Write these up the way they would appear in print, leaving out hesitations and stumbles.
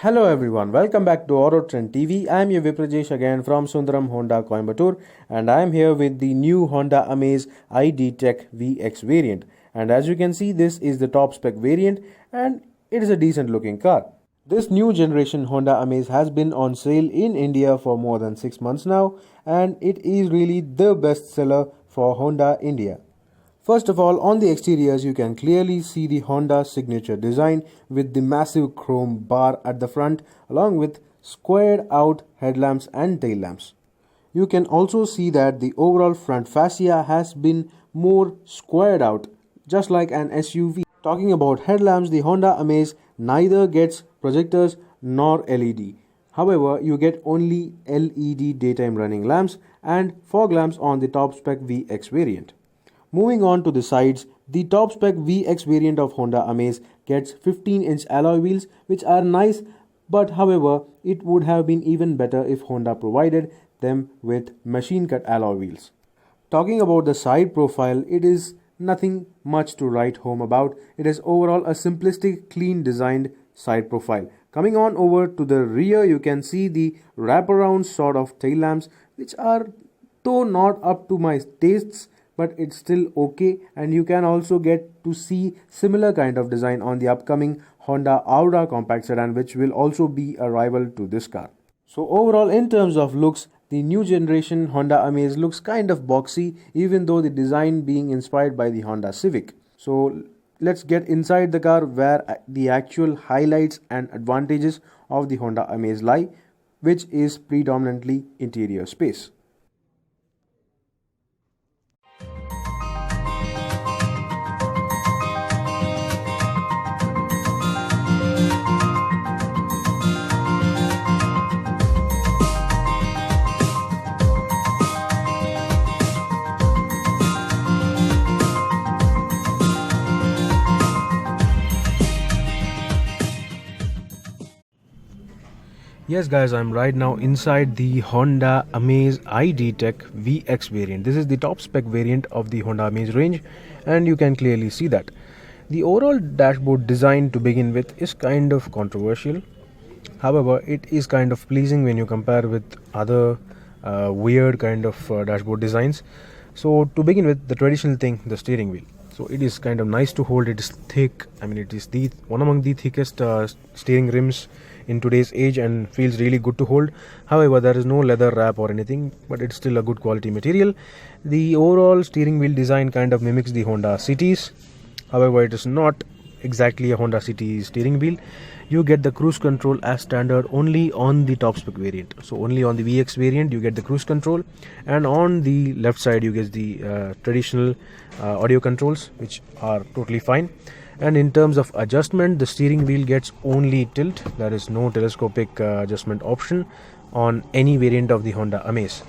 Hello everyone, welcome back to Auto Trend TV. I am your Viprajesh again from Sundaram Honda Coimbatore, and I am here with the new Honda Amaze ID Tech VX variant. And as you can see, this is the top spec variant and it is a decent looking car. This new generation Honda Amaze has been on sale in India for more than 6 months now, and it is really the best seller for Honda India. First of all, on the exteriors you can clearly see the Honda signature design with the massive chrome bar at the front along with squared out headlamps and tail lamps. You can also see that the overall front fascia has been more squared out, just like an SUV. Talking about headlamps, the Honda Amaze neither gets projectors nor LED. However, you get only LED daytime running lamps and fog lamps on the top spec VX variant. Moving on to the sides, the top spec VX variant of Honda Amaze gets 15-inch alloy wheels, which are nice, but however, it would have been even better if Honda provided them with machine cut alloy wheels. Talking about the side profile, it is nothing much to write home about. It is overall a simplistic, clean designed side profile. Coming on over to the rear, you can see the wraparound sort of tail lamps, which are though not up to my tastes, but it's still okay, and you can also get to see similar kind of design on the upcoming Honda Aura compact sedan, which will also be a rival to this car. So overall, in terms of looks, the new generation Honda Amaze looks kind of boxy, even though the design being inspired by the Honda Civic. So let's get inside the car where the actual highlights and advantages of the Honda Amaze lie, which is predominantly interior space. Yes guys, I'm right now inside the Honda Amaze ID Tech VX variant. This is the top spec variant of the Honda Amaze range, and you can clearly see that. The overall dashboard design to begin with is kind of controversial. However, it is kind of pleasing when you compare with other weird kind of dashboard designs. So to begin with, the traditional thing, the steering wheel. So it is kind of nice to hold. It is thick. I mean, it is the one among the thickest steering rims in today's age and feels really good to hold. However, there is no leather wrap or anything, but it's still a good quality material. The overall steering wheel design kind of mimics the Honda Cities. However, it is not exactly a Honda City steering wheel. You get the cruise control as standard only on the top spec variant. So only on the VX variant you get the cruise control, and on the left side you get the traditional audio controls, which are totally fine. And in terms of adjustment, the steering wheel gets only tilt. There is no telescopic adjustment option on any variant of the Honda Amaze.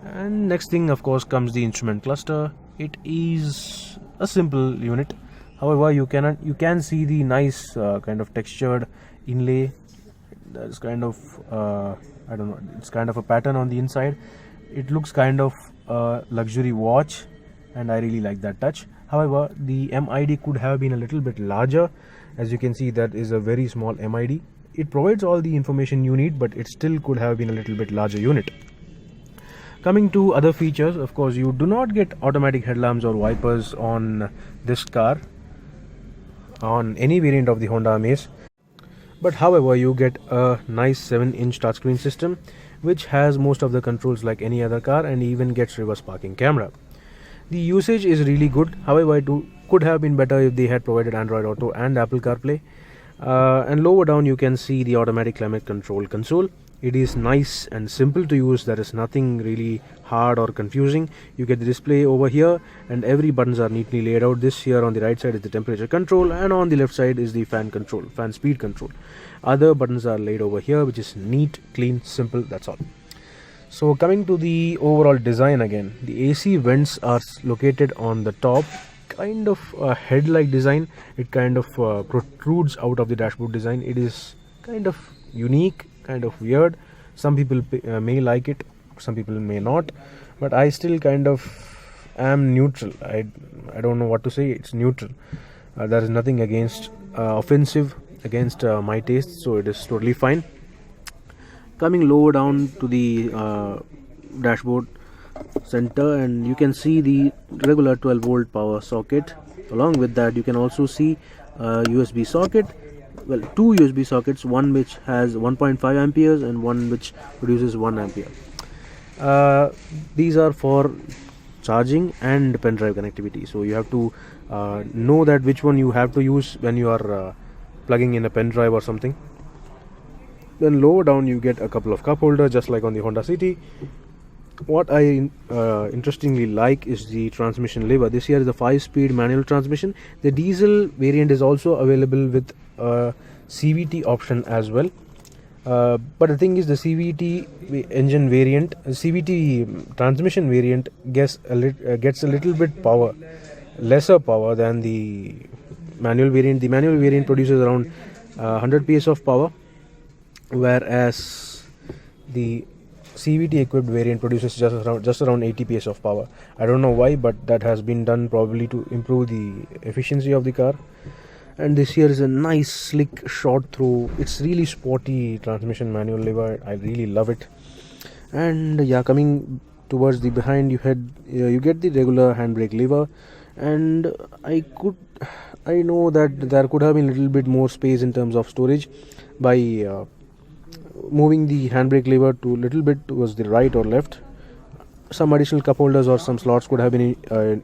And next thing, of course, comes the instrument cluster. It is a simple unit. However, you can see the nice kind of textured inlay. There's kind of I don't know, it's kind of a pattern on the inside. It looks kind of a luxury watch, and I really like that touch. However, the MID could have been a little bit larger. As you can see, that is a very small MID. It provides all the information you need, but it still could have been a little bit larger unit. Coming to other features, of course, you do not get automatic headlamps or wipers on this car, on any variant of the Honda Amaze. But however, you get a nice 7-inch touchscreen system, which has most of the controls like any other car, and even gets reverse parking camera. The usage is really good. However, it could have been better if they had provided Android Auto and Apple CarPlay. And lower down you can see the automatic climate control console. It is nice and simple to use. There is nothing really hard or confusing. You get the display over here, and every buttons are neatly laid out. This here on the right side is the temperature control, and on the left side is the fan control, fan speed control. Other buttons are laid over here, which is neat, clean, simple. That's all. So coming to the overall design again, the AC vents are located on the top, kind of a head-like design. It kind of protrudes out of the dashboard design. It is kind of unique, kind of weird. Some people may like it, some people may not, but I still kind of am neutral. I don't know what to say. It's neutral. There is nothing against offensive against my taste, so it is totally fine. Coming lower down to the dashboard center, and you can see the regular 12-volt power socket. Along with that, you can also see a USB socket, well, two USB sockets, one which has 1.5 amperes and one which produces 1 ampere. These are for charging and pen drive connectivity, so you have to know that which one you have to use when you are plugging in a pen drive or something. Then lower down you get a couple of cup holders, just like on the Honda City. What I interestingly like is the transmission lever. This here is a 5-speed manual transmission. The diesel variant is also available with a CVT option as well. But the thing is, the CVT engine variant, CVT transmission variant gets a little bit lesser power than the manual variant. The manual variant produces around 100 PS of power, whereas the CVT equipped variant produces just around 80 PS of power. I don't know why, but that has been done probably to improve the efficiency of the car. And this here is a nice slick short through, it's really sporty transmission manual lever. I really love it. And yeah, coming towards the behind, you get the regular handbrake lever, and I know that there could have been a little bit more space in terms of storage by moving the handbrake lever to a little bit towards the right or left. Some additional cup holders or some slots could have been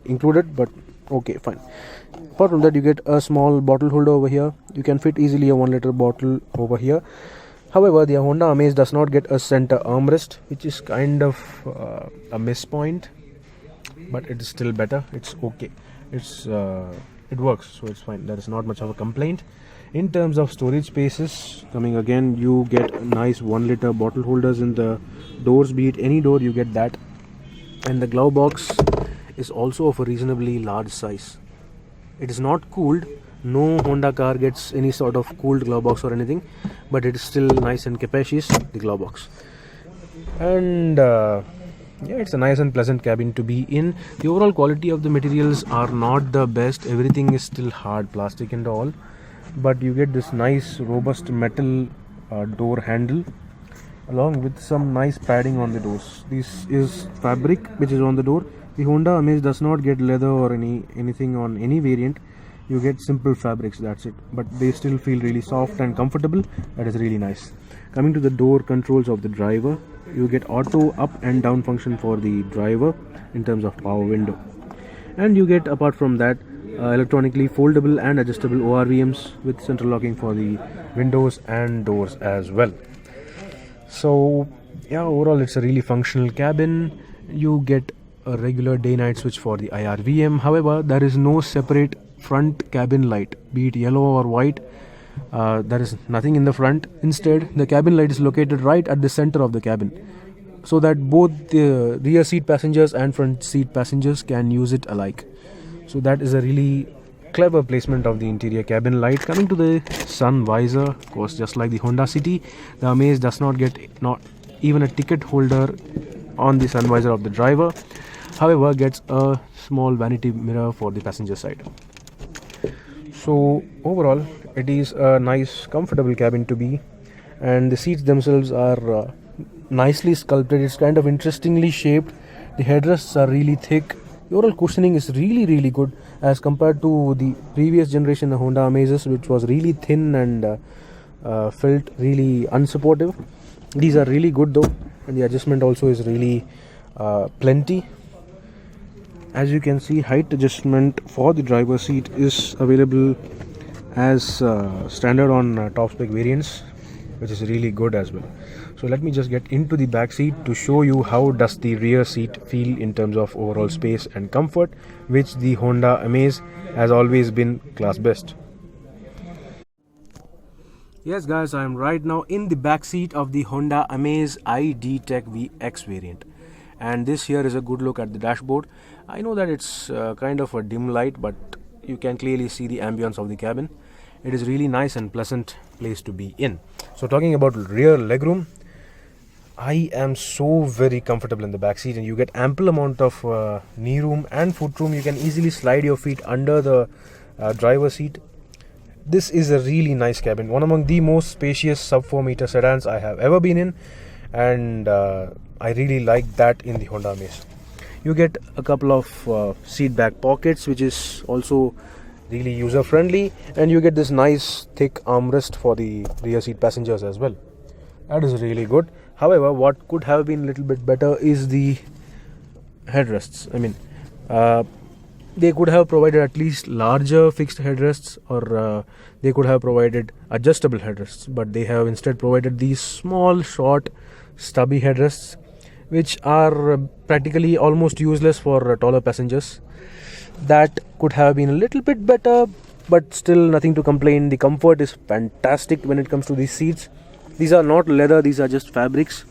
included, but okay, fine. Apart from that, you get a small bottle holder over here. You can fit easily a 1-liter bottle over here. However, the Honda Amaze does not get a center armrest, which is kind of a miss point, but it is still better. It's okay. It works, so it's fine. There is not much of a complaint. In terms of storage spaces, coming again, you get nice 1-liter bottle holders in the doors, be it any door, you get that. And the glove box is also of a reasonably large size. It is not cooled. No Honda car gets any sort of cooled glove box or anything, but it is still nice and capacious, the glove box. And yeah, it's a nice and pleasant cabin to be in. The overall quality of the materials are not the best. Everything is still hard plastic and all, but you get this nice robust metal door handle along with some nice padding on the doors. This is fabric which is on the door. The Honda Amaze does not get leather or anything on any variant. You get simple fabrics, that's it, but they still feel really soft and comfortable. That is really nice. Coming to the door controls of the driver, you get auto up and down function for the driver in terms of power window, and you get, apart from that, electronically foldable and adjustable ORVMs with central locking for the windows and doors as well. So yeah, overall it's a really functional cabin. You get a regular day-night switch for the IRVM. However, there is no separate front cabin light, be it yellow or white. There is nothing in the front. Instead, the cabin light is located right at the center of the cabin, so that both the rear seat passengers and front seat passengers can use it alike. So that is a really clever placement of the interior cabin light. Coming to the sun visor, of course, just like the Honda City, the Amaze does not get not even a ticket holder on the sun visor of the driver. However, gets a small vanity mirror for the passenger side. So overall, it is a nice, comfortable cabin to be, and the seats themselves are nicely sculpted. It's kind of interestingly shaped. The headrests are really thick. The overall cushioning is really good as compared to the previous generation of Honda Amazes, which was really thin and felt really unsupportive. These are really good though, and the adjustment also is really plenty. As you can see, height adjustment for the driver's seat is available as standard on top spec variants, which is really good as well. So let me just get into the back seat to show you how does the rear seat feel in terms of overall space and comfort, which the Honda Amaze has always been class best. Yes guys, I am right now in the back seat of the Honda Amaze ID Tech VX variant, and this here is a good look at the dashboard. I know that it's kind of a dim light, but you can clearly see the ambience of the cabin. It is really nice and pleasant place to be in. So talking about rear legroom, I am so very comfortable in the back seat, and you get ample amount of knee room and foot room. You can easily slide your feet under the driver's seat. this is a really nice cabin, one among the most spacious sub 4 meter sedans I have ever been in, and I really like that in the Honda Amaze. You get a couple of seat back pockets, which is also really user friendly, and you get this nice thick armrest for the rear seat passengers as well. That is really good. However, what could have been a little bit better is the headrests. I mean, they could have provided at least larger fixed headrests, or they could have provided adjustable headrests, but they have instead provided these small, short, stubby headrests, which are practically almost useless for taller passengers. That could have been a little bit better, but still nothing to complain. The comfort is fantastic when it comes to these seats. These are not leather, these are just fabrics.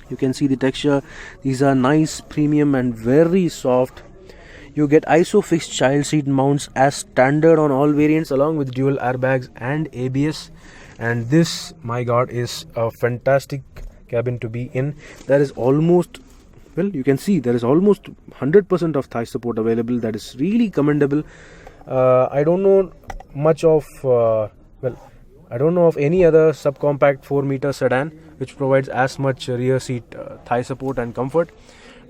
You can see the texture. These are nice, premium and very soft. You get ISOFIX child seat mounts as standard on all variants, along with dual airbags and ABS. And this, my god, is a fantastic cabin to be in. There is almost, well, you can see there is almost 100% of thigh support available. That is really commendable. I don't know much of I don't know of any other subcompact 4 meter sedan which provides as much rear seat thigh support and comfort,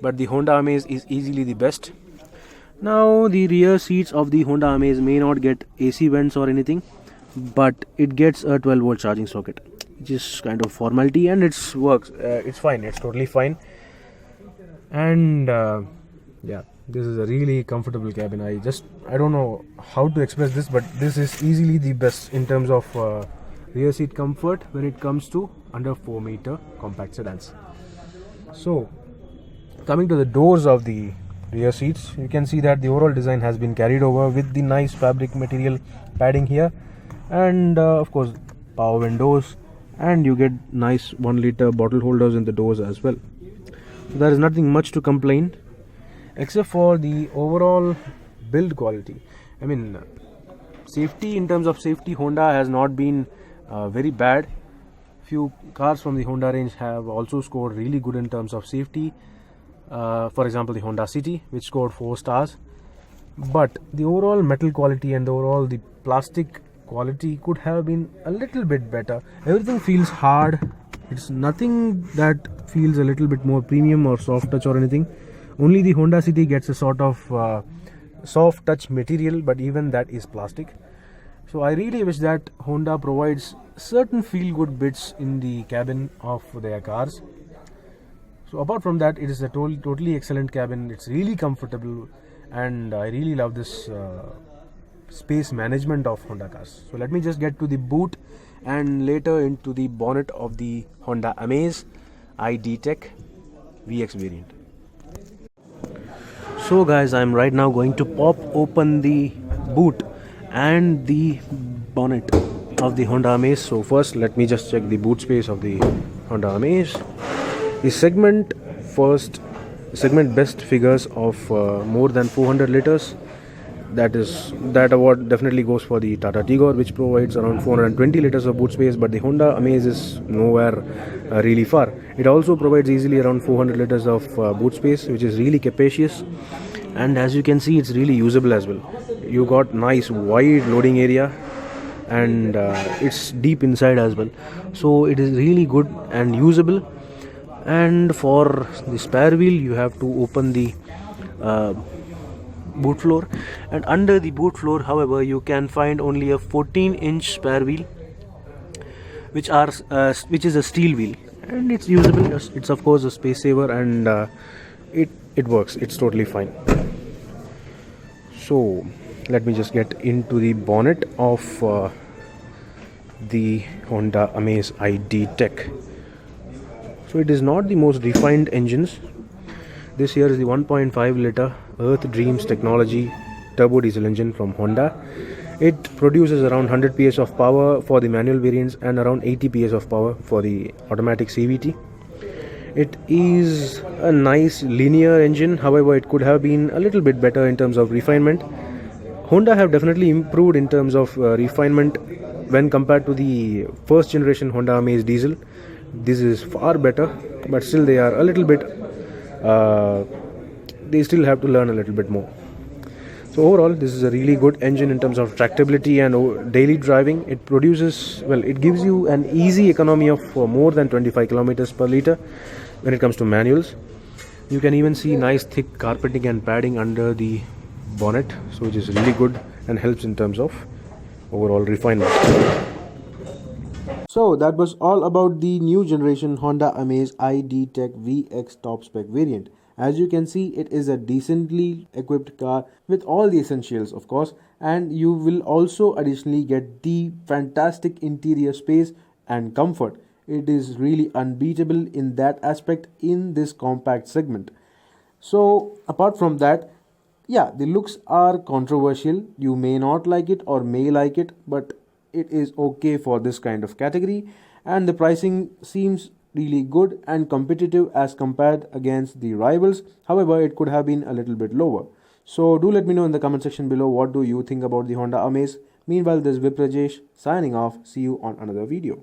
but the Honda Amaze is easily the best. Now, the rear seats of the Honda Amaze may not get AC vents or anything, but it gets a 12 volt charging socket, which is kind of formality, and it works. It's fine. It's totally fine. And yeah, this is a really comfortable cabin. I don't know how to express this, but this is easily the best in terms of rear seat comfort when it comes to under 4 meter compact sedans. So, coming to the doors of the rear seats, you can see that the overall design has been carried over with the nice fabric material padding here, and of course power windows, and you get nice 1 liter bottle holders in the doors as well. So there is nothing much to complain except for the overall build quality. I mean, safety, in terms of safety, Honda has not been very bad. Few cars from the Honda range have also scored really good in terms of safety. For example, the Honda City, which scored 4 stars. But the overall metal quality and the plastic quality could have been a little bit better. Everything feels hard. It's nothing that feels a little bit more premium or soft touch or anything. Only the Honda City gets a sort of soft touch material, but even that is plastic. So I really wish that Honda provides certain feel good bits in the cabin of their cars. So apart from that, it is a totally excellent cabin. It's really comfortable, and I really love this space management of Honda cars. So let me just get to the boot and later into the bonnet of the Honda Amaze ID Tech VX variant. So guys, I'm right now going to pop open the boot and the bonnet of the Honda Amaze. So first, let me just check the boot space of the Honda Amaze. The segment best figures of more than 400 liters. That award definitely goes for the Tata Tigor, which provides around 420 liters of boot space, but the Honda Amaze is nowhere really far. It also provides easily around 400 liters of boot space, which is really capacious, and as you can see, it's really usable as well. You got nice wide loading area, and it's deep inside as well, so it is really good and usable. And for the spare wheel, you have to open the boot floor, and under the boot floor, however, you can find only a 14-inch spare wheel, which is a steel wheel, and it's usable. It's of course a space saver, and it works. It's totally fine. So let me just get into the bonnet of the Honda Amaze ID Tech. So it is not the most refined engines. This here is the 1.5 liter Earth Dreams technology turbo diesel engine from Honda. It produces around 100 PS of power for the manual variants and around 80 PS of power for the automatic CVT. It is a nice linear engine, however it could have been a little bit better in terms of refinement. Honda have definitely improved in terms of refinement when compared to the first generation Honda Amaze diesel. This is far better, but still they are a little bit they still have to learn a little bit more. So overall, this is a really good engine in terms of tractability and daily driving. It produces, well, it gives you an easy economy of more than 25 kilometers per liter when it comes to manuals. You can even see nice thick carpeting and padding under the bonnet, so which is really good and helps in terms of overall refinement. So that was all about the new generation Honda Amaze ID Tech VX top spec variant. As you can see, it is a decently equipped car with all the essentials, of course, and you will also additionally get the fantastic interior space and comfort. It is really unbeatable in that aspect in this compact segment. So apart from that, yeah, the looks are controversial. You may not like it or may like it, but it is okay for this kind of category, and the pricing seems really good and competitive as compared against the rivals. However, it could have been a little bit lower. So do let me know in the comment section below, what do you think about the Honda Amaze. Meanwhile, this is Viprajesh signing off. See you on another video.